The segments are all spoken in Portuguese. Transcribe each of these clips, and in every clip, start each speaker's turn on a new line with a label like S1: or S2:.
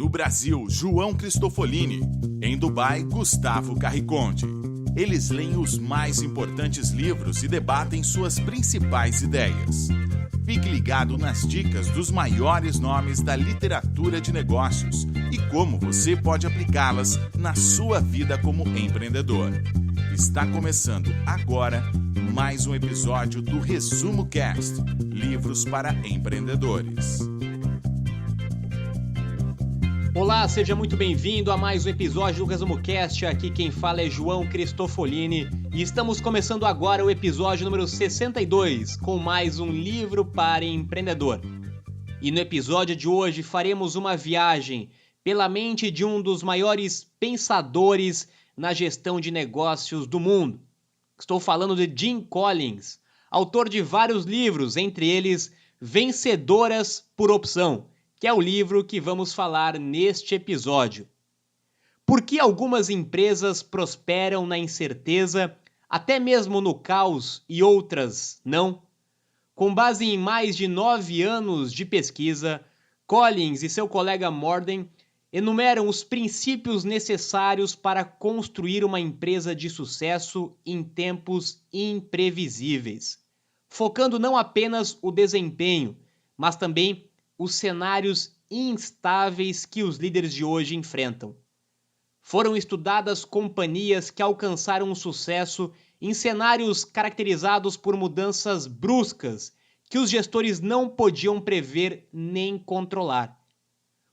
S1: No Brasil, João Cristofolini. Em Dubai, Gustavo Carriconde. Eles leem os mais importantes livros e debatem suas principais ideias. Fique ligado nas dicas dos maiores nomes da literatura de negócios e como você pode aplicá-las na sua vida como empreendedor. Está começando agora mais um episódio do Resumo Cast, livros para empreendedores.
S2: Olá, seja muito bem-vindo a mais um episódio do Resumo Cast. Aqui quem fala é João Cristofolini e estamos começando agora o episódio número 62 com mais um livro para empreendedor. E no episódio de hoje faremos uma viagem pela mente de um dos maiores pensadores na gestão de negócios do mundo. Estou falando de Jim Collins, autor de vários livros, entre eles Vencedoras por Opção, que é o livro que vamos falar neste episódio. Por que algumas empresas prosperam na incerteza, até mesmo no caos, e outras não? Com base em mais de 9 anos de pesquisa, Collins e seu colega Morden enumeram os princípios necessários para construir uma empresa de sucesso em tempos imprevisíveis, focando não apenas o desempenho, mas também os cenários instáveis que os líderes de hoje enfrentam. Foram estudadas companhias que alcançaram sucesso em cenários caracterizados por mudanças bruscas que os gestores não podiam prever nem controlar.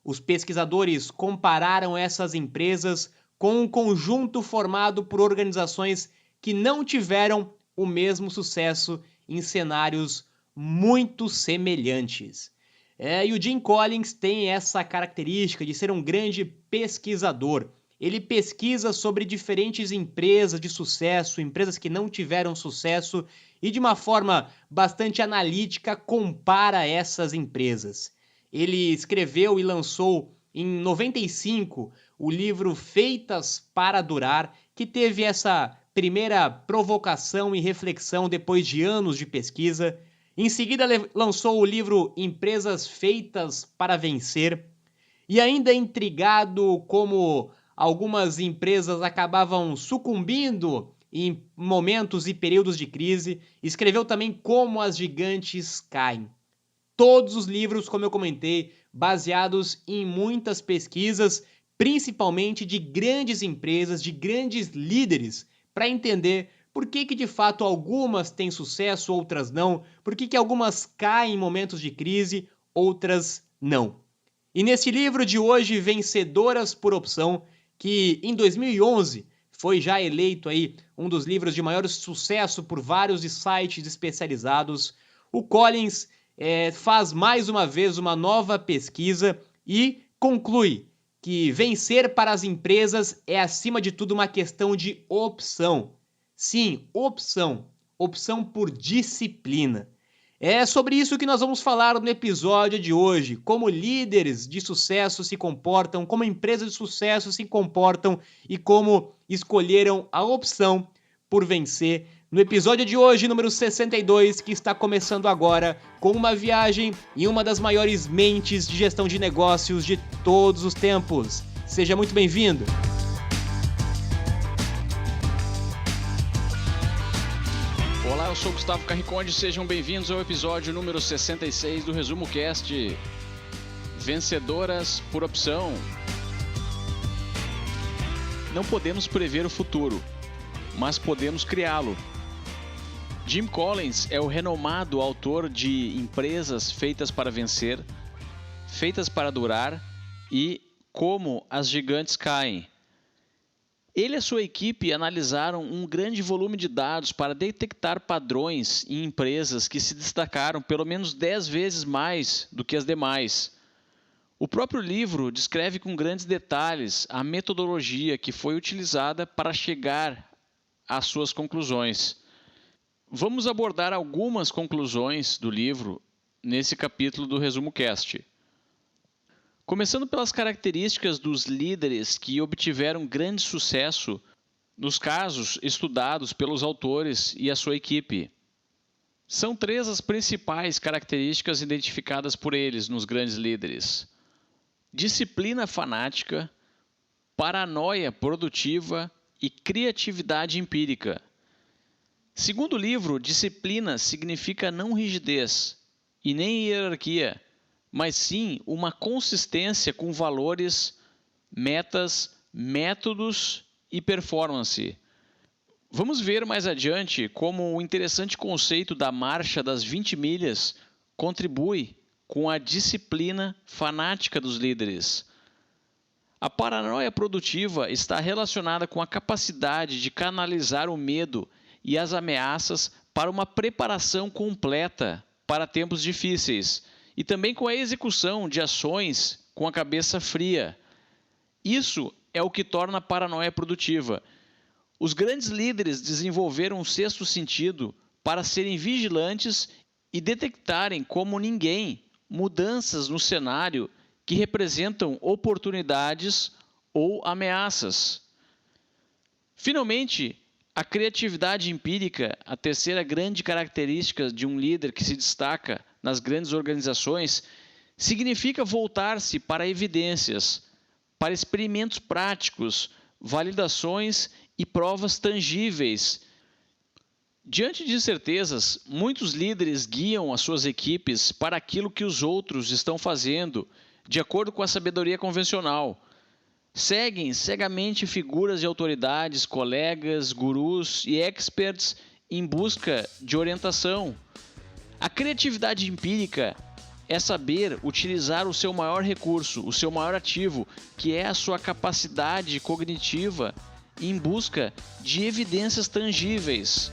S2: Os pesquisadores compararam essas empresas com um conjunto formado por organizações que não tiveram o mesmo sucesso em cenários muito semelhantes. E o Jim Collins tem essa característica de ser um grande pesquisador. Ele pesquisa sobre diferentes empresas de sucesso, empresas que não tiveram sucesso e de uma forma bastante analítica compara essas empresas. Ele escreveu e lançou em 95 o livro Feitas para Durar, que teve essa primeira provocação e reflexão depois de anos de pesquisa. Em seguida, lançou o livro Empresas Feitas para Vencer. E ainda intrigado como algumas empresas acabavam sucumbindo em momentos e períodos de crise, escreveu também Como as Gigantes Caem. Todos os livros, como eu comentei, baseados em muitas pesquisas, principalmente de grandes empresas, de grandes líderes, para entender por que de fato algumas têm sucesso, outras não? Por que algumas caem em momentos de crise, outras não? E nesse livro de hoje, Vencedoras por Opção, que em 2011 foi já eleito aí um dos livros de maior sucesso por vários sites especializados, o Collins faz mais uma vez uma nova pesquisa e conclui que vencer para as empresas é acima de tudo uma questão de opção. Sim, opção por disciplina. É sobre isso que nós vamos falar no episódio de hoje, como líderes de sucesso se comportam, como empresas de sucesso se comportam e como escolheram a opção por vencer. No episódio de hoje, número 62, que está começando agora, com uma viagem em uma das maiores mentes de gestão de negócios de todos os tempos. Seja muito bem-vindo!
S3: Olá, eu sou Gustavo Carriconde, sejam bem-vindos ao episódio número 66 do Resumo Cast. Vencedoras por opção. Não podemos prever o futuro, mas podemos criá-lo. Jim Collins é o renomado autor de Empresas Feitas para Vencer, Feitas para Durar e Como as Gigantes Caem. Ele e a sua equipe analisaram um grande volume de dados para detectar padrões em empresas que se destacaram pelo menos 10 vezes mais do que as demais. O próprio livro descreve com grandes detalhes a metodologia que foi utilizada para chegar às suas conclusões. Vamos abordar algumas conclusões do livro nesse capítulo do Resumo Cast. Começando pelas características dos líderes que obtiveram grande sucesso nos casos estudados pelos autores e a sua equipe. São 3 as principais características identificadas por eles nos grandes líderes. disciplina fanática, paranoia produtiva e criatividade empírica. Segundo o livro, disciplina significa não rigidez e nem hierarquia, mas sim uma consistência com valores, metas, métodos e performance. Vamos ver mais adiante como o interessante conceito da marcha das 20 milhas contribui com a disciplina fanática dos líderes. A paranoia produtiva está relacionada com a capacidade de canalizar o medo e as ameaças para uma preparação completa para tempos difíceis e também com a execução de ações com a cabeça fria. Isso é o que torna a paranoia produtiva. Os grandes líderes desenvolveram um sexto sentido para serem vigilantes e detectarem como ninguém mudanças no cenário que representam oportunidades ou ameaças. Finalmente, a criatividade empírica, a terceira grande característica de um líder que se destaca nas grandes organizações, significa voltar-se para evidências, para experimentos práticos, validações e provas tangíveis. Diante de incertezas, muitos líderes guiam as suas equipes para aquilo que os outros estão fazendo, de acordo com a sabedoria convencional. Seguem cegamente figuras de autoridades, colegas, gurus e experts em busca de orientação. A criatividade empírica é saber utilizar o seu maior recurso, o seu maior ativo, que é a sua capacidade cognitiva em busca de evidências tangíveis.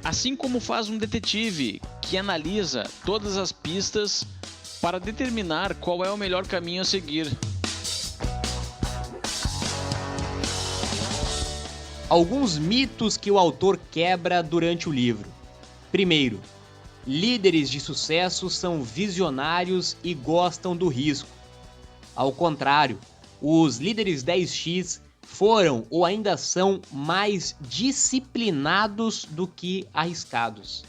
S3: Assim como faz um detetive que analisa todas as pistas para determinar qual é o melhor caminho a seguir.
S2: Alguns mitos que o autor quebra durante o livro. Primeiro, líderes de sucesso são visionários e gostam do risco. Ao contrário, os líderes 10X foram ou ainda são mais disciplinados do que arriscados.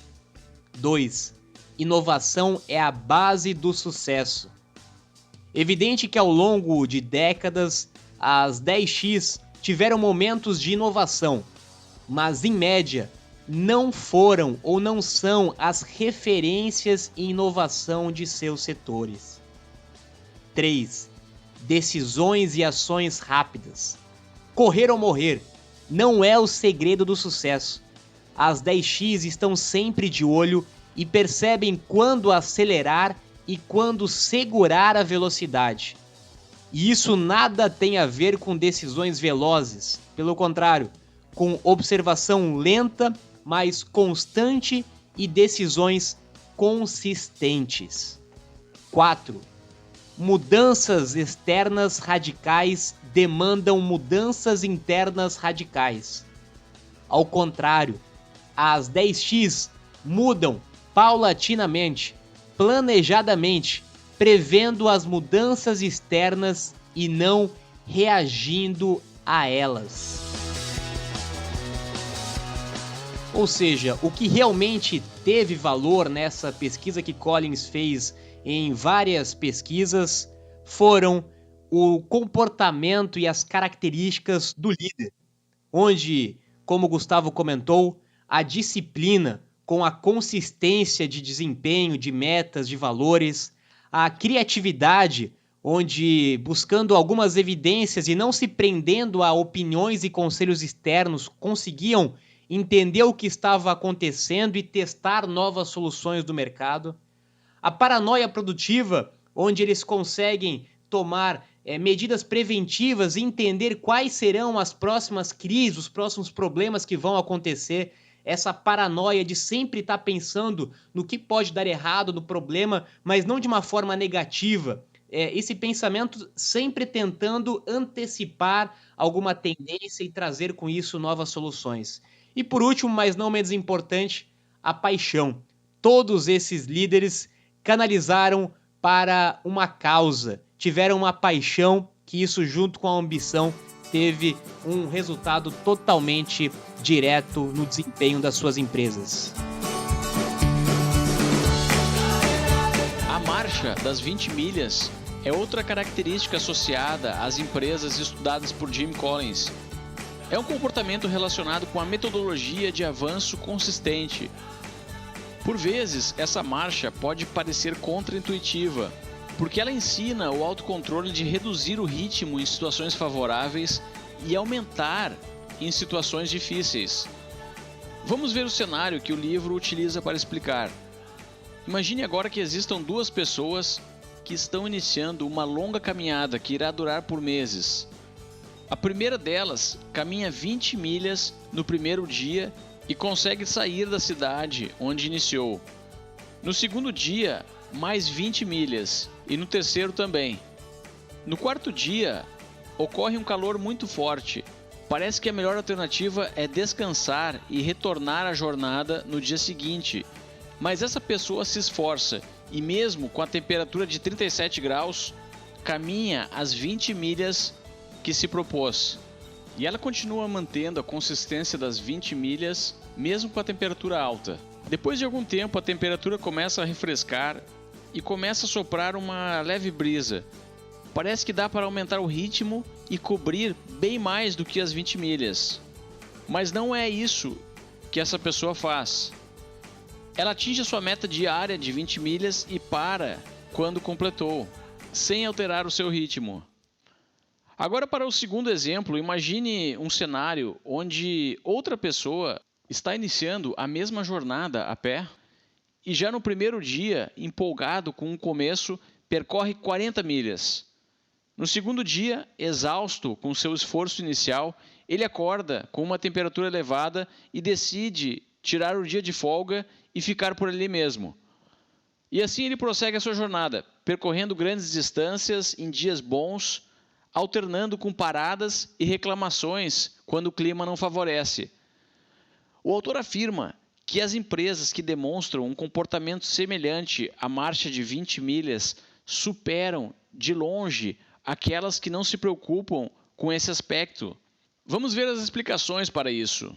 S2: 2. Inovação é a base do sucesso. Evidente que ao longo de décadas, as 10X tiveram momentos de inovação, mas em média não foram ou não são as referências em inovação de seus setores. 3. Decisões e ações rápidas. Correr ou morrer não é o segredo do sucesso. As 10X estão sempre de olho e percebem quando acelerar e quando segurar a velocidade. E isso nada tem a ver com decisões velozes, pelo contrário, com observação lenta, mas constante e decisões consistentes. 4. Mudanças externas radicais demandam mudanças internas radicais. Ao contrário, as 10X mudam paulatinamente, planejadamente, prevendo as mudanças externas e não reagindo a elas. Ou seja, o que realmente teve valor nessa pesquisa que Collins fez em várias pesquisas foram o comportamento e as características do líder, onde, como o Gustavo comentou, a disciplina com a consistência de desempenho, de metas, de valores, a criatividade, onde buscando algumas evidências e não se prendendo a opiniões e conselhos externos, conseguiam entender o que estava acontecendo e testar novas soluções do mercado. A paranoia produtiva, onde eles conseguem tomar medidas preventivas e entender quais serão as próximas crises, os próximos problemas que vão acontecer. Essa paranoia de sempre estar pensando no que pode dar errado, no problema, mas não de uma forma negativa. Esse pensamento sempre tentando antecipar alguma tendência e trazer com isso novas soluções. E por último, mas não menos importante, a paixão. Todos esses líderes canalizaram para uma causa, tiveram uma paixão, que isso junto com a ambição teve um resultado totalmente direto no desempenho das suas empresas.
S3: A marcha das 20 milhas é outra característica associada às empresas estudadas por Jim Collins. É um comportamento relacionado com a metodologia de avanço consistente. Por vezes, essa marcha pode parecer contraintuitiva, porque ela ensina o autocontrole de reduzir o ritmo em situações favoráveis e aumentar em situações difíceis. Vamos ver o cenário que o livro utiliza para explicar. Imagine agora que existam duas pessoas que estão iniciando uma longa caminhada que irá durar por meses. A primeira delas caminha 20 milhas no primeiro dia e consegue sair da cidade onde iniciou. No segundo dia, mais 20 milhas e no terceiro também. No quarto dia, ocorre um calor muito forte. Parece que a melhor alternativa é descansar e retornar à jornada no dia seguinte, mas essa pessoa se esforça e mesmo com a temperatura de 37 graus, caminha as 20 milhas que se propôs. E ela continua mantendo a consistência das 20 milhas, mesmo com a temperatura alta. Depois de algum tempo, a temperatura começa a refrescar e começa a soprar uma leve brisa. Parece que dá para aumentar o ritmo e cobrir bem mais do que as 20 milhas. Mas não é isso que essa pessoa faz. Ela atinge a sua meta diária de 20 milhas e para quando completou, sem alterar o seu ritmo. Agora, para o segundo exemplo, imagine um cenário onde outra pessoa está iniciando a mesma jornada a pé e já no primeiro dia, empolgado com o começo, percorre 40 milhas. No segundo dia, exausto com seu esforço inicial, ele acorda com uma temperatura elevada e decide tirar o dia de folga e ficar por ali mesmo. E assim ele prossegue a sua jornada, percorrendo grandes distâncias em dias bons, alternando com paradas e reclamações quando o clima não favorece. O autor afirma que as empresas que demonstram um comportamento semelhante à marcha de 20 milhas superam, de longe, aquelas que não se preocupam com esse aspecto. Vamos ver as explicações para isso.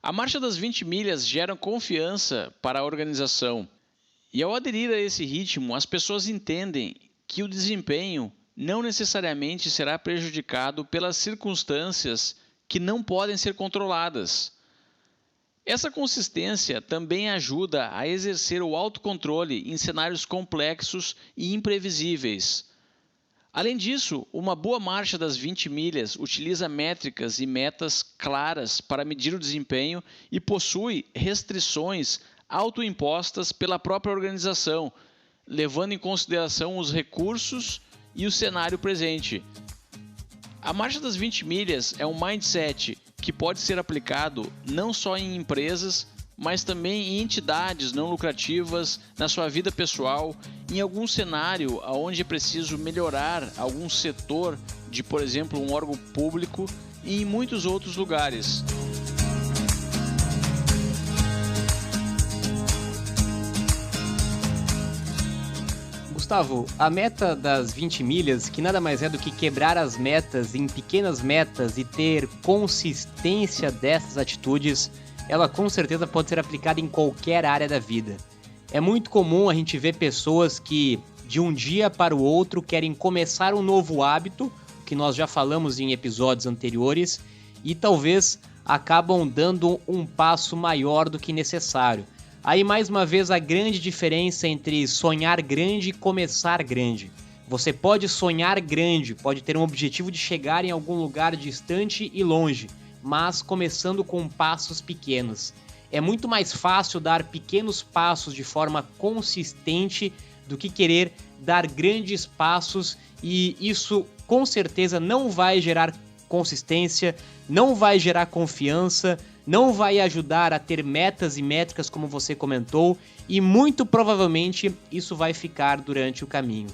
S3: A marcha das 20 milhas gera confiança para a organização. E ao aderir a esse ritmo, as pessoas entendem que o desempenho não necessariamente será prejudicado pelas circunstâncias que não podem ser controladas. Essa consistência também ajuda a exercer o autocontrole em cenários complexos e imprevisíveis. Além disso, uma boa marcha das 20 milhas utiliza métricas e metas claras para medir o desempenho e possui restrições autoimpostas pela própria organização, levando em consideração os recursos e o cenário presente. A marcha das 20 milhas é um mindset que pode ser aplicado não só em empresas, mas também em entidades não lucrativas, na sua vida pessoal, em algum cenário onde é preciso melhorar algum setor de, por exemplo, um órgão público e em muitos outros lugares.
S2: Gustavo, a meta das 20 milhas, que nada mais é do que quebrar as metas em pequenas metas e ter consistência dessas atitudes, ela com certeza pode ser aplicada em qualquer área da vida. É muito comum a gente ver pessoas que de um dia para o outro querem começar um novo hábito, que nós já falamos em episódios anteriores, e talvez acabam dando um passo maior do que necessário. Aí mais uma vez a grande diferença entre sonhar grande e começar grande. Você pode sonhar grande, pode ter um objetivo de chegar em algum lugar distante e longe, mas começando com passos pequenos. É muito mais fácil dar pequenos passos de forma consistente do que querer dar grandes passos, e isso com certeza não vai gerar consistência, não vai gerar confiança, não vai ajudar a ter metas e métricas como você comentou, e muito provavelmente isso vai ficar durante o caminho.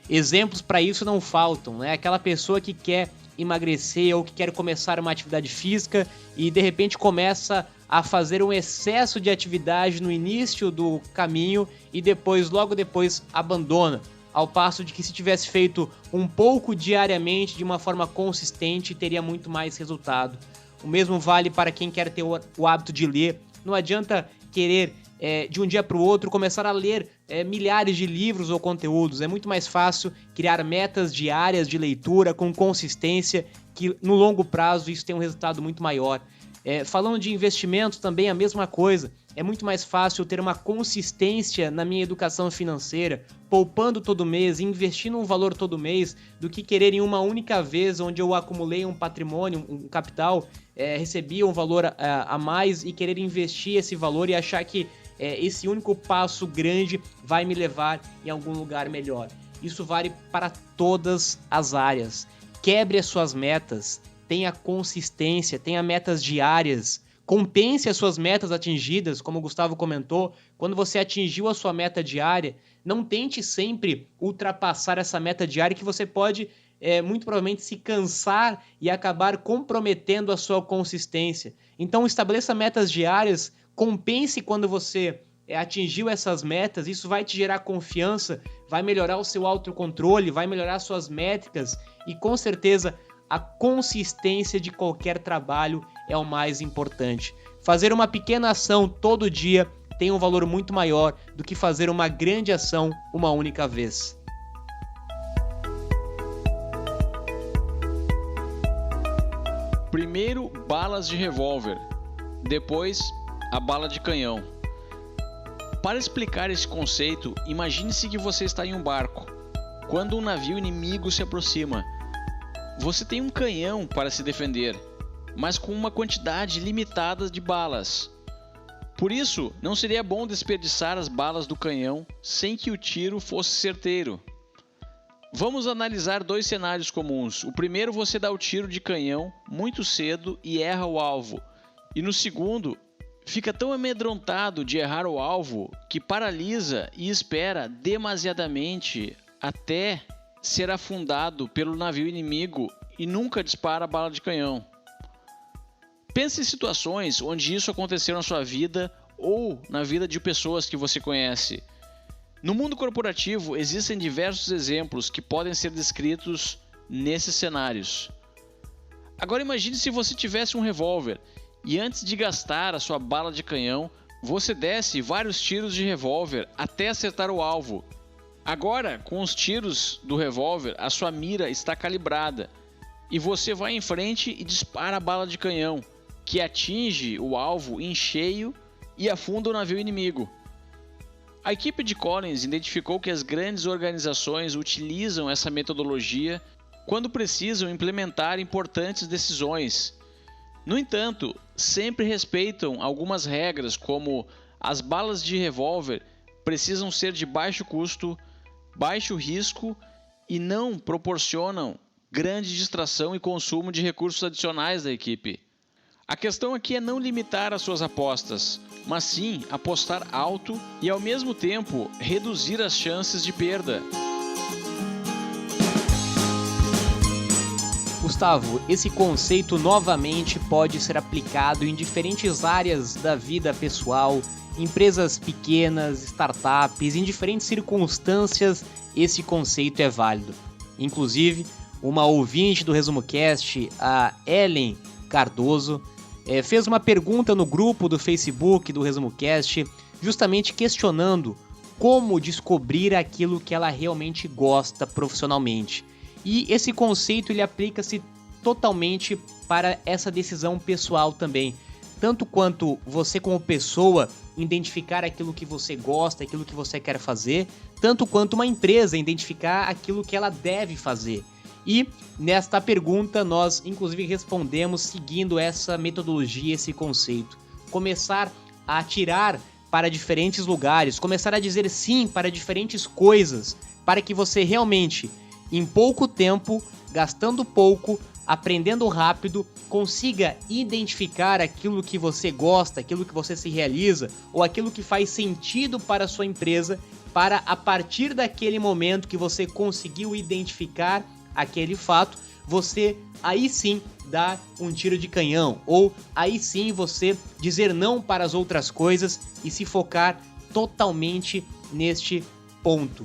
S2: Exemplos para isso não faltam, né? Aquela pessoa que quer emagrecer ou que quer começar uma atividade física e de repente começa a fazer um excesso de atividade no início do caminho e depois, logo depois, abandona. Ao passo de que se tivesse feito um pouco diariamente de uma forma consistente, teria muito mais resultado. O mesmo vale para quem quer ter o hábito de ler. Não adianta querer de um dia para o outro, começar a ler milhares de livros ou conteúdos. É muito mais fácil criar metas diárias de leitura com consistência, que no longo prazo isso tem um resultado muito maior. Falando de investimentos também a mesma coisa. É muito mais fácil ter uma consistência na minha educação financeira, poupando todo mês, investindo um valor todo mês, do que querer em uma única vez, onde eu acumulei um patrimônio, um capital, recebi um valor a mais e querer investir esse valor e achar que esse único passo grande vai me levar em algum lugar melhor. Isso vale para todas as áreas. Quebre as suas metas, tenha consistência, tenha metas diárias. Compense as suas metas atingidas, como o Gustavo comentou. Quando você atingiu a sua meta diária, não tente sempre ultrapassar essa meta diária, que você pode muito provavelmente se cansar e acabar comprometendo a sua consistência. Então estabeleça metas diárias, compense quando você atingiu essas metas. Isso vai te gerar confiança, vai melhorar o seu autocontrole, vai melhorar suas métricas e com certeza a consistência de qualquer trabalho é o mais importante. Fazer uma pequena ação todo dia tem um valor muito maior do que fazer uma grande ação uma única vez.
S3: Primeiro, balas de revólver. Depois, a bala de canhão. Para explicar esse conceito, imagine-se que você está em um barco. Quando um navio inimigo se aproxima, você tem um canhão para se defender, mas com uma quantidade limitada de balas. Por isso, não seria bom desperdiçar as balas do canhão sem que o tiro fosse certeiro. Vamos analisar dois cenários comuns. O primeiro, você dá o tiro de canhão muito cedo e erra o alvo. E no segundo, fica tão amedrontado de errar o alvo que paralisa e espera demasiadamente até ser afundado pelo navio inimigo e nunca dispara a bala de canhão. Pense em situações onde isso aconteceu na sua vida ou na vida de pessoas que você conhece. No mundo corporativo existem diversos exemplos que podem ser descritos nesses cenários. Agora imagine se você tivesse um revólver e antes de gastar a sua bala de canhão, você desse vários tiros de revólver até acertar o alvo. Agora, com os tiros do revólver, a sua mira está calibrada e você vai em frente e dispara a bala de canhão, que atinge o alvo em cheio e afunda o navio inimigo. A equipe de Collins identificou que as grandes organizações utilizam essa metodologia quando precisam implementar importantes decisões. No entanto, sempre respeitam algumas regras, como as balas de revólver precisam ser de baixo custo, baixo risco e não proporcionam grande distração e consumo de recursos adicionais da equipe. A questão aqui é não limitar as suas apostas, mas sim apostar alto e ao mesmo tempo reduzir as chances de perda.
S2: Gustavo, esse conceito novamente pode ser aplicado em diferentes áreas da vida pessoal, empresas pequenas, startups, em diferentes circunstâncias esse conceito é válido. Inclusive, uma ouvinte do Resumo Cast, a Ellen Cardoso, fez uma pergunta no grupo do Facebook do Resumo Cast, justamente questionando como descobrir aquilo que ela realmente gosta profissionalmente. E esse conceito ele aplica-se totalmente para essa decisão pessoal também. Tanto quanto você como pessoa identificar aquilo que você gosta, aquilo que você quer fazer, tanto quanto uma empresa identificar aquilo que ela deve fazer. E nesta pergunta nós inclusive respondemos seguindo essa metodologia, esse conceito. Começar a atirar para diferentes lugares, começar a dizer sim para diferentes coisas, para que você realmente, em pouco tempo, gastando pouco, aprendendo rápido, consiga identificar aquilo que você gosta, aquilo que você se realiza ou aquilo que faz sentido para a sua empresa, para a partir daquele momento que você conseguiu identificar aquele fato, você aí sim dar um tiro de canhão, ou aí sim você dizer não para as outras coisas e se focar totalmente neste ponto.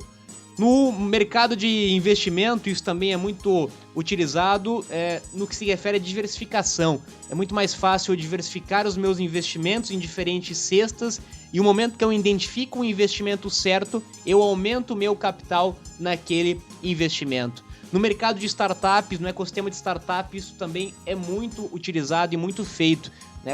S2: No mercado de investimento, isso também é muito utilizado no que se refere à diversificação. É muito mais fácil eu diversificar os meus investimentos em diferentes cestas e no momento que eu identifico um investimento certo, eu aumento o meu capital naquele investimento. No mercado de startups, no ecossistema de startups, isso também é muito utilizado e muito feito.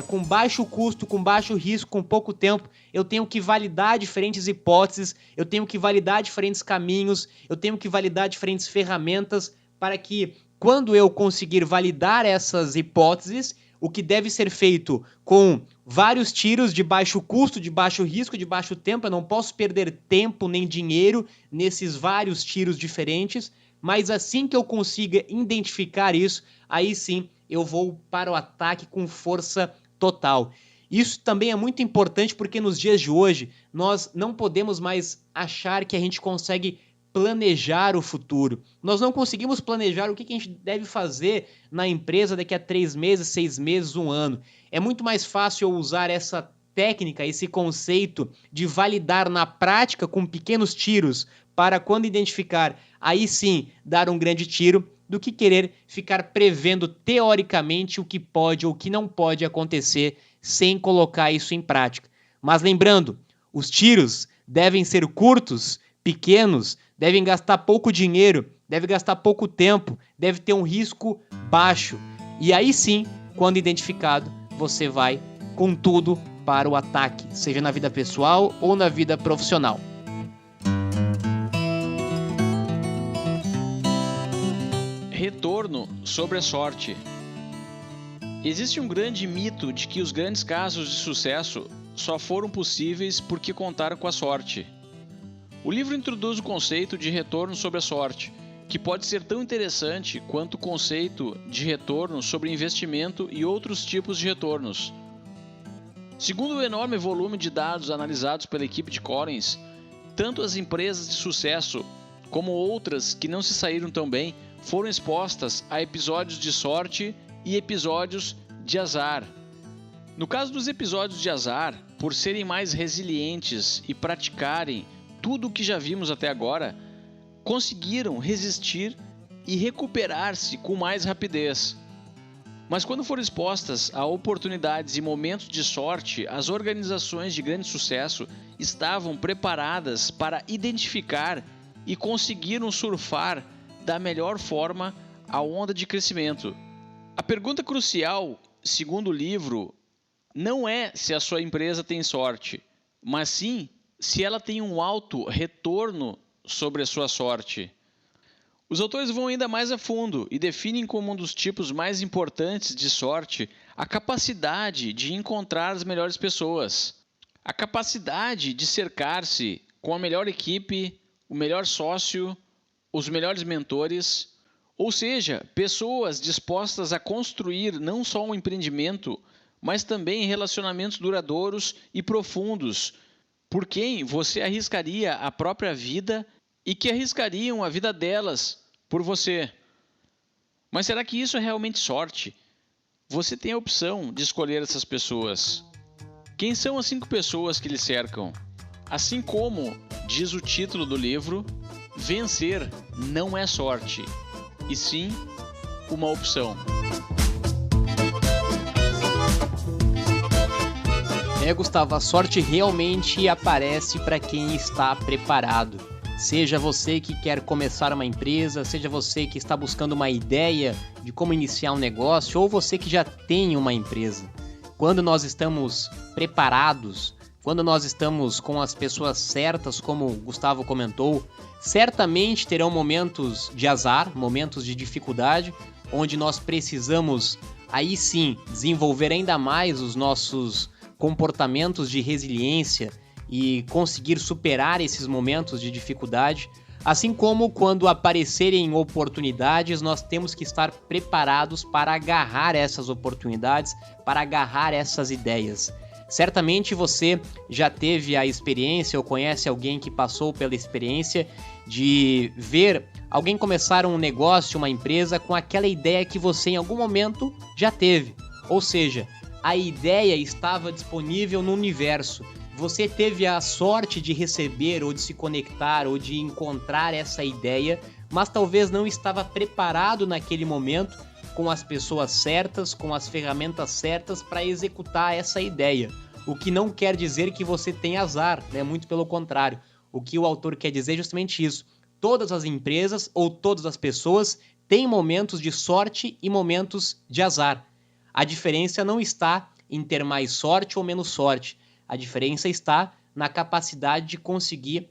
S2: Com baixo custo, com baixo risco, com pouco tempo, eu tenho que validar diferentes hipóteses, eu tenho que validar diferentes caminhos, eu tenho que validar diferentes ferramentas para que, quando eu conseguir validar essas hipóteses, o que deve ser feito com vários tiros de baixo custo, de baixo risco, de baixo tempo, eu não posso perder tempo nem dinheiro nesses vários tiros diferentes, mas assim que eu consiga identificar isso, aí sim eu vou para o ataque com força total. Isso também é muito importante porque nos dias de hoje nós não podemos mais achar que a gente consegue planejar o futuro. Nós não conseguimos planejar o que a gente deve fazer na empresa daqui a 3 meses, 6 meses, 1 ano. É muito mais fácil eu usar essa técnica, esse conceito de validar na prática com pequenos tiros para quando identificar, aí sim dar um grande tiro, do que querer ficar prevendo teoricamente o que pode ou o que não pode acontecer sem colocar isso em prática. Mas lembrando, os tiros devem ser curtos, pequenos, devem gastar pouco dinheiro, devem gastar pouco tempo, deve ter um risco baixo. E aí sim, quando identificado, você vai com tudo para o ataque, seja na vida pessoal ou na vida profissional.
S3: Retorno sobre a sorte. Existe um grande mito de que os grandes casos de sucesso só foram possíveis porque contaram com a sorte. O livro introduz o conceito de retorno sobre a sorte, que pode ser tão interessante quanto o conceito de retorno sobre investimento e outros tipos de retornos. Segundo o enorme volume de dados analisados pela equipe de Collins, tanto as empresas de sucesso como outras que não se saíram tão bem foram expostas a episódios de sorte e episódios de azar. No caso dos episódios de azar, por serem mais resilientes e praticarem tudo o que já vimos até agora, conseguiram resistir e recuperar-se com mais rapidez. Mas quando foram expostas a oportunidades e momentos de sorte, as organizações de grande sucesso estavam preparadas para identificar e conseguiram surfar da melhor forma a onda de crescimento. A pergunta crucial, segundo o livro, não é se a sua empresa tem sorte, mas sim se ela tem um alto retorno sobre a sua sorte. Os autores vão ainda mais a fundo e definem como um dos tipos mais importantes de sorte a capacidade de encontrar as melhores pessoas, a capacidade de cercar-se com a melhor equipe, o melhor sócio, os melhores mentores, ou seja, pessoas dispostas a construir não só um empreendimento, mas também relacionamentos duradouros e profundos, por quem você arriscaria a própria vida e que arriscariam a vida delas por você. Mas será que isso é realmente sorte? Você tem a opção de escolher essas pessoas. Quem são as 5 pessoas que lhe cercam? Assim como diz o título do livro, vencer não é sorte, e sim uma opção.
S2: Gustavo, a sorte realmente aparece para quem está preparado. Seja você que quer começar uma empresa, seja você que está buscando uma ideia de como iniciar um negócio, ou você que já tem uma empresa. Quando nós estamos preparados, quando nós estamos com as pessoas certas, como o Gustavo comentou, certamente terão momentos de azar, momentos de dificuldade, onde nós precisamos, aí sim, desenvolver ainda mais os nossos comportamentos de resiliência e conseguir superar esses momentos de dificuldade, assim como quando aparecerem oportunidades, nós temos que estar preparados para agarrar essas oportunidades, para agarrar essas ideias. Certamente você já teve a experiência ou conhece alguém que passou pela experiência de ver alguém começar um negócio, uma empresa com aquela ideia que você em algum momento já teve. Ou seja, a ideia estava disponível no universo. você teve a sorte de receber ou de se conectar ou de encontrar essa ideia, mas talvez não estava preparado naquele momento com as pessoas certas, com as ferramentas certas para executar essa ideia. O que não quer dizer que você tem azar, né? Muito pelo contrário. O que o autor quer dizer é justamente isso. Todas as empresas ou todas as pessoas têm momentos de sorte e momentos de azar. A diferença não está em ter mais sorte ou menos sorte. A diferença está na capacidade de conseguir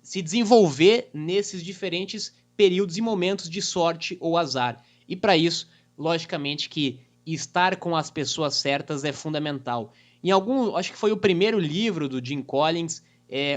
S2: se desenvolver nesses diferentes períodos e momentos de sorte ou azar. E para isso, logicamente que estar com as pessoas certas é fundamental. Acho que foi o primeiro livro do Jim Collins,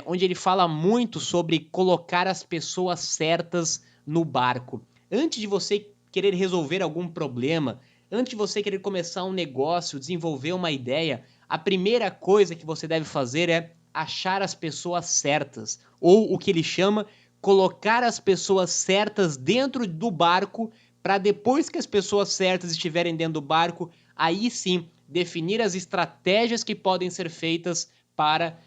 S2: onde ele fala muito sobre colocar as pessoas certas no barco. Antes de você querer resolver algum problema, antes de você querer começar um negócio, desenvolver uma ideia, a primeira coisa que você deve fazer é achar as pessoas certas, ou o que ele chama, colocar as pessoas certas dentro do barco, para depois que as pessoas certas estiverem dentro do barco, aí sim, definir as estratégias que podem ser feitas para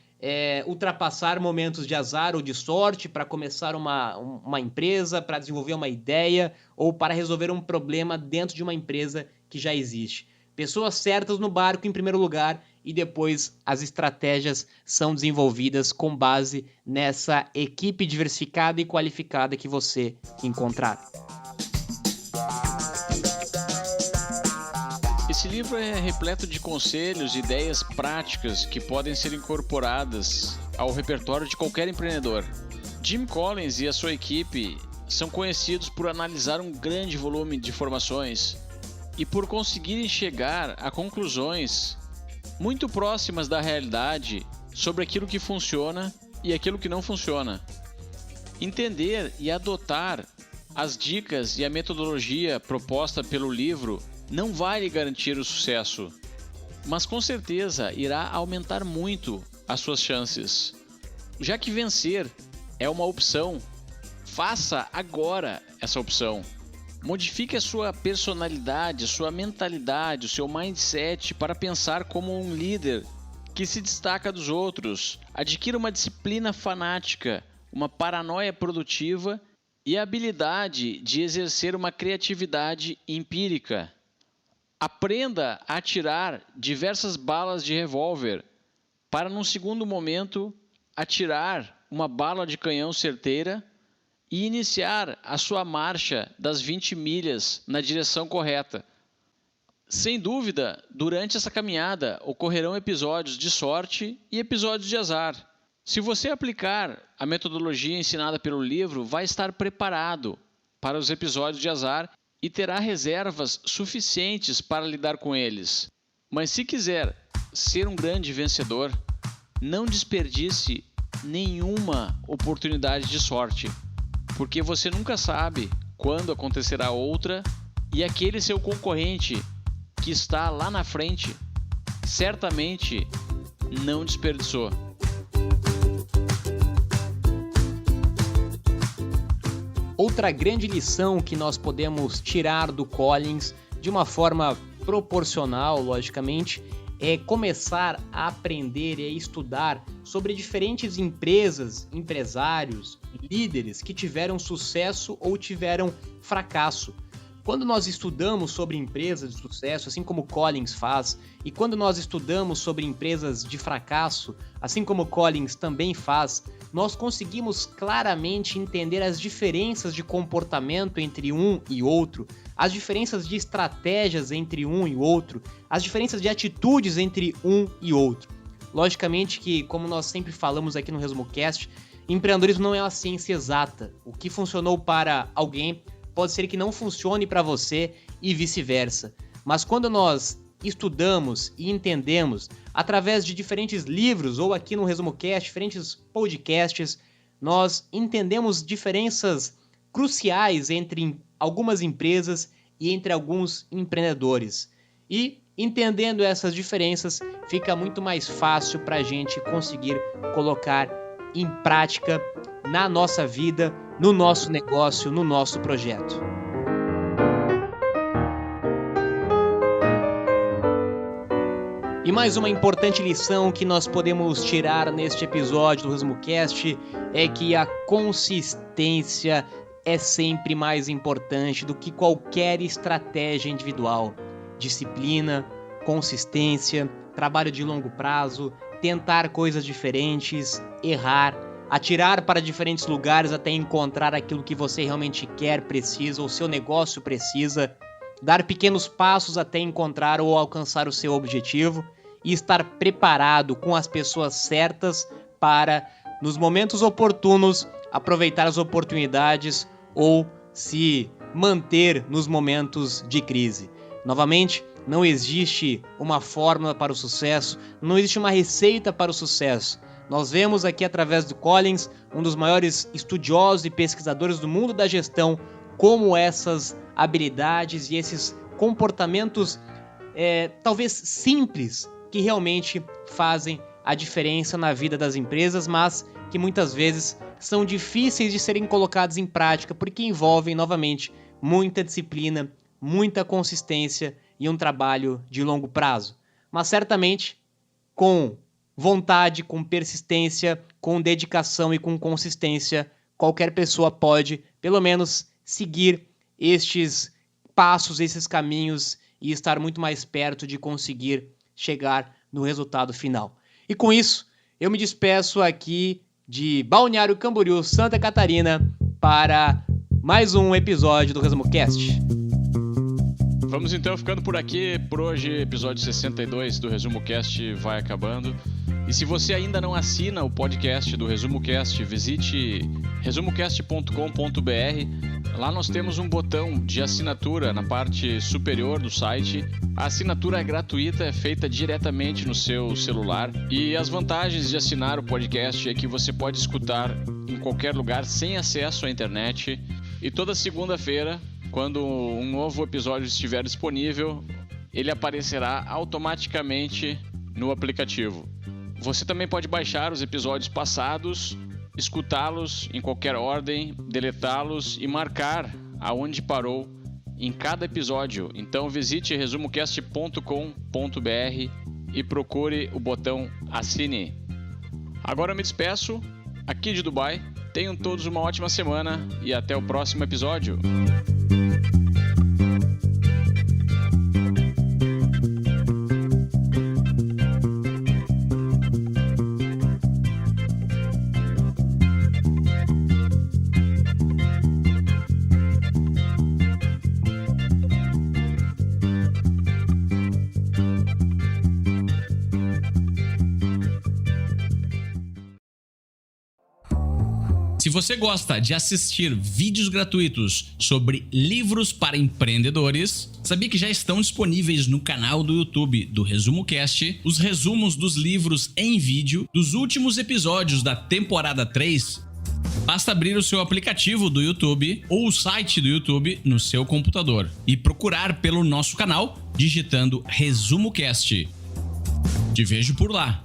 S2: ultrapassar momentos de azar ou de sorte, para começar uma empresa, para desenvolver uma ideia ou para resolver um problema dentro de uma empresa que já existe. Pessoas certas no barco em primeiro lugar e depois as estratégias são desenvolvidas com base nessa equipe diversificada e qualificada que você encontrar.
S3: Esse livro é repleto de conselhos e ideias práticas que podem ser incorporadas ao repertório de qualquer empreendedor. Jim Collins e a sua equipe são conhecidos por analisar um grande volume de informações e por conseguirem chegar a conclusões muito próximas da realidade sobre aquilo que funciona e aquilo que não funciona. Entender e adotar as dicas e a metodologia proposta pelo livro não vai lhe garantir o sucesso, mas com certeza irá aumentar muito as suas chances. Já que vencer é uma opção, faça agora essa opção. Modifique a sua personalidade, a sua mentalidade, o seu mindset para pensar como um líder que se destaca dos outros. Adquira uma disciplina fanática, uma paranoia produtiva e a habilidade de exercer uma criatividade empírica. Aprenda a atirar diversas balas de revólver para, num segundo momento, atirar uma bala de canhão certeira e iniciar a sua marcha das 20 milhas na direção correta. Sem dúvida, durante essa caminhada ocorrerão episódios de sorte e episódios de azar. Se você aplicar a metodologia ensinada pelo livro, vai estar preparado para os episódios de azar e terá reservas suficientes para lidar com eles. Mas se quiser ser um grande vencedor, não desperdice nenhuma oportunidade de sorte, porque você nunca sabe quando acontecerá outra e aquele seu concorrente que está lá na frente certamente não desperdiçou.
S2: Outra grande lição que nós podemos tirar do Collins, de uma forma proporcional, logicamente, é começar a aprender e a estudar sobre diferentes empresas, empresários, líderes que tiveram sucesso ou tiveram fracasso. Quando nós estudamos sobre empresas de sucesso, assim como Collins faz, e quando nós estudamos sobre empresas de fracasso, assim como Collins também faz, nós conseguimos claramente entender as diferenças de comportamento entre um e outro, as diferenças de estratégias entre um e outro, as diferenças de atitudes entre um e outro. Logicamente que, como nós sempre falamos aqui no ResumoCast, empreendedorismo não é uma ciência exata. O que funcionou para alguém pode ser que não funcione para você e vice-versa. Mas quando nós estudamos e entendemos através de diferentes livros ou aqui no ResumoCast, diferentes podcasts, nós entendemos diferenças cruciais entre algumas empresas e entre alguns empreendedores. E entendendo essas diferenças, fica muito mais fácil para a gente conseguir colocar em prática na nossa vida, no nosso negócio, no nosso projeto. E mais uma importante lição que nós podemos tirar neste episódio do ResumoCast é que a consistência é sempre mais importante do que qualquer estratégia individual. Disciplina, consistência, trabalho de longo prazo, tentar coisas diferentes, errar, atirar para diferentes lugares até encontrar aquilo que você realmente quer, precisa, ou seu negócio precisa, dar pequenos passos até encontrar ou alcançar o seu objetivo e estar preparado com as pessoas certas para, nos momentos oportunos, aproveitar as oportunidades ou se manter nos momentos de crise. Novamente, não existe uma fórmula para o sucesso, não existe uma receita para o sucesso. Nós vemos aqui através do Collins, um dos maiores estudiosos e pesquisadores do mundo da gestão, como essas habilidades e esses comportamentos talvez simples que realmente fazem a diferença na vida das empresas, mas que muitas vezes são difíceis de serem colocados em prática porque envolvem novamente muita disciplina, muita consistência e um trabalho de longo prazo. Mas certamente com vontade, com persistência, com dedicação e com consistência, qualquer pessoa pode, pelo menos, seguir estes passos, esses caminhos e estar muito mais perto de conseguir chegar no resultado final. E com isso, eu me despeço aqui de Balneário Camboriú, Santa Catarina, para mais um episódio do ResumoCast.
S3: Vamos então ficando por aqui. Por hoje, episódio 62 do ResumoCast vai acabando. E se você ainda não assina o podcast do ResumoCast, visite resumocast.com.br. Lá nós temos um botão de assinatura na parte superior do site. A assinatura é gratuita, é feita diretamente no seu celular. E as vantagens de assinar o podcast é que você pode escutar em qualquer lugar sem acesso à internet. E toda segunda-feira, quando um novo episódio estiver disponível, ele aparecerá automaticamente no aplicativo. Você também pode baixar os episódios passados, escutá-los em qualquer ordem, deletá-los e marcar aonde parou em cada episódio. Então visite resumocast.com.br e procure o botão Assine. Agora eu me despeço aqui de Dubai. Tenham todos uma ótima semana e até o próximo episódio.
S4: Se você gosta de assistir vídeos gratuitos sobre livros para empreendedores, sabia que já estão disponíveis no canal do YouTube do ResumoCast os resumos dos livros em vídeo dos últimos episódios da temporada 3? Basta abrir o seu aplicativo do YouTube ou o site do YouTube no seu computador e procurar pelo nosso canal digitando ResumoCast. Te vejo por lá.